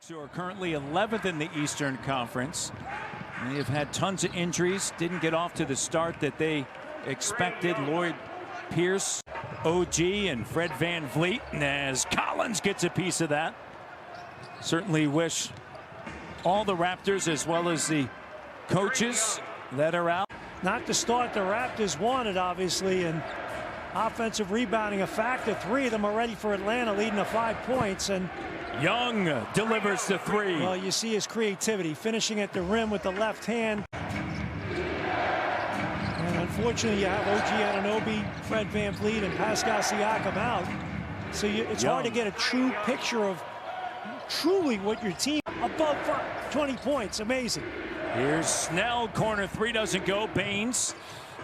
Who are currently 11th in the Eastern Conference. They have had tons of injuries, didn't get off to the start that they expected. Lloyd Pierce, OG, and Fred VanVleet. And as Collins gets a piece of that, certainly wish all the Raptors as well as the coaches that are out. Not the start the Raptors wanted, obviously, and offensive rebounding a factor. 3 of them are ready for Atlanta, leading to 5 points. And Young delivers the 3. Well, you see his creativity, finishing at the rim with the left hand. And unfortunately, you have OG Anunoby, Fred VanVleet, and Pascal Siakam out. So it's hard to get a true picture of truly what your team above 20 points. Amazing. Here's Snell, corner 3 doesn't go. Baines,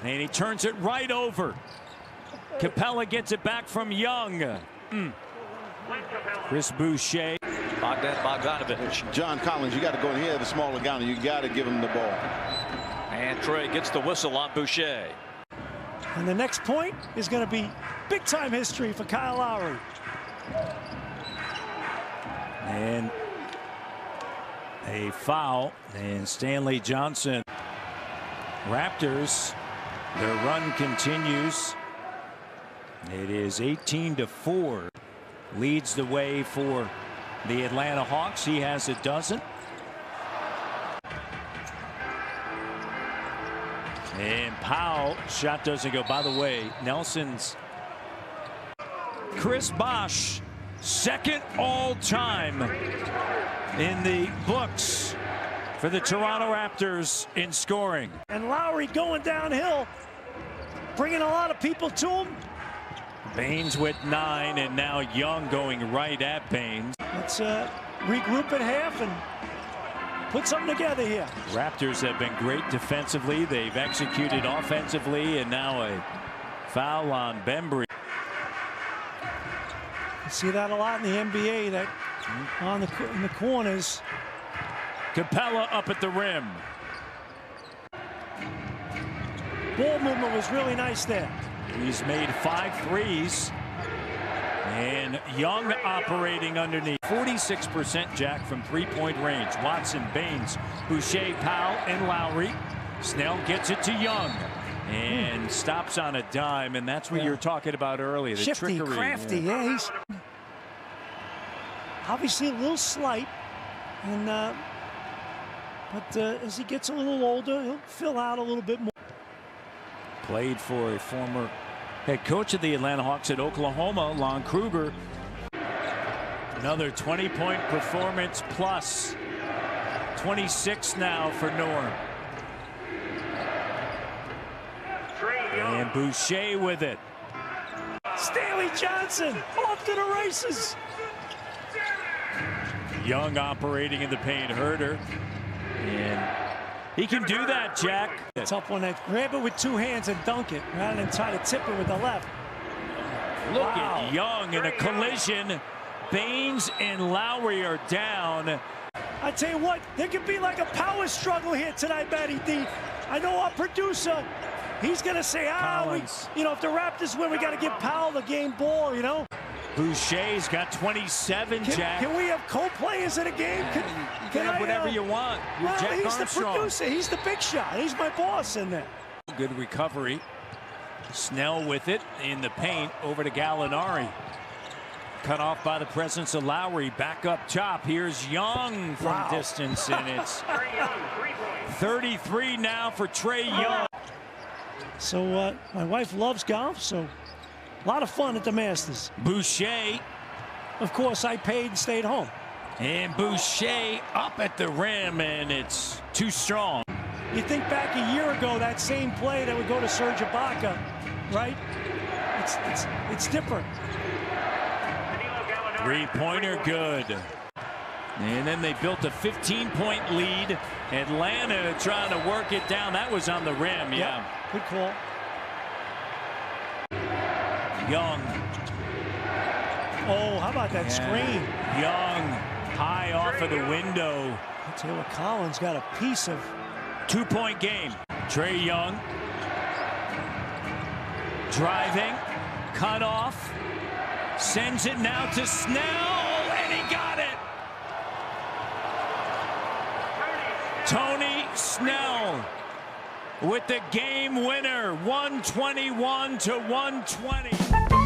and he turns it right over. Capella gets it back from Young. Chris Boucher. Bogdanovich. John Collins, you got to go in here, the smaller guy, and you got to give him the ball. And Trae gets the whistle on Boucher. And the next point is going to be big-time history for Kyle Lowry. And a foul, and Stanley Johnson. Raptors, their run continues. It is 18-4. Leads the way for the Atlanta Hawks. He has a dozen. And Powell, shot doesn't go. By the way, Nelson's Chris Bosh, second all-time in the books for the Toronto Raptors in scoring. And Lowry going downhill, bringing a lot of people to him. Baines with 9, and now Young going right at Baines. Let's regroup at half and put something together here. Raptors have been great defensively. They've executed offensively, and now a foul on Bembry. You see that a lot in the NBA, that in the corners. Capella up at the rim. Ball movement was really nice there. He's made 5 threes. And Young operating underneath. 46% Jack from 3-point range. Watson, Baines, Boucher, Powell, and Lowry. Snell gets it to Young. And stops on a dime. And that's what you were talking about earlier. The shifty, trickery. crafty. Yeah, he's obviously a little slight. And but as he gets a little older, he'll fill out a little bit more. Played for a former head coach of the Atlanta Hawks at Oklahoma, Lon Kruger. Another 20-point performance plus. 26 now for Norm. And Boucher with it. Stanley Johnson off to the races. Young operating in the paint, Herter. And he can do that, Jack. Tough one. Grab it with 2 hands and dunk it rather than try to tip it with the left. Look at Young in a collision. Baines and Lowry are down. I tell you what, there could be like a power struggle here tonight, Matty D. I know our producer, he's going to say, if the Raptors win, we got to give Powell the game ball, you know. Boucher's got 27, Jack. Can we have co-players in a game? You can have whatever you want. You're Jack he's Armstrong. The producer. He's the big shot. He's my boss in there. Good recovery. Snell with it in the paint over to Gallinari. Cut off by the presence of Lowry. Back up top. Here's Young from distance, and it's 33 now for Trae Young. So my wife loves golf, so a lot of fun at the Masters. Boucher. Of course, I paid and stayed home. And Boucher up at the rim, and it's too strong. You think back a year ago, that same play that would go to Serge Ibaka, right? It's different. 3-pointer good. And then they built a 15-point lead. Atlanta trying to work it down. That was on the rim, yeah. Good call. Young. Oh, how about that screen? Young high off of the window. I tell you what, Collins got a piece of 2-point game. Trae Young driving, cut off, sends it now to Snell, and he got it. Tony Snell with the game winner, 121 to 120.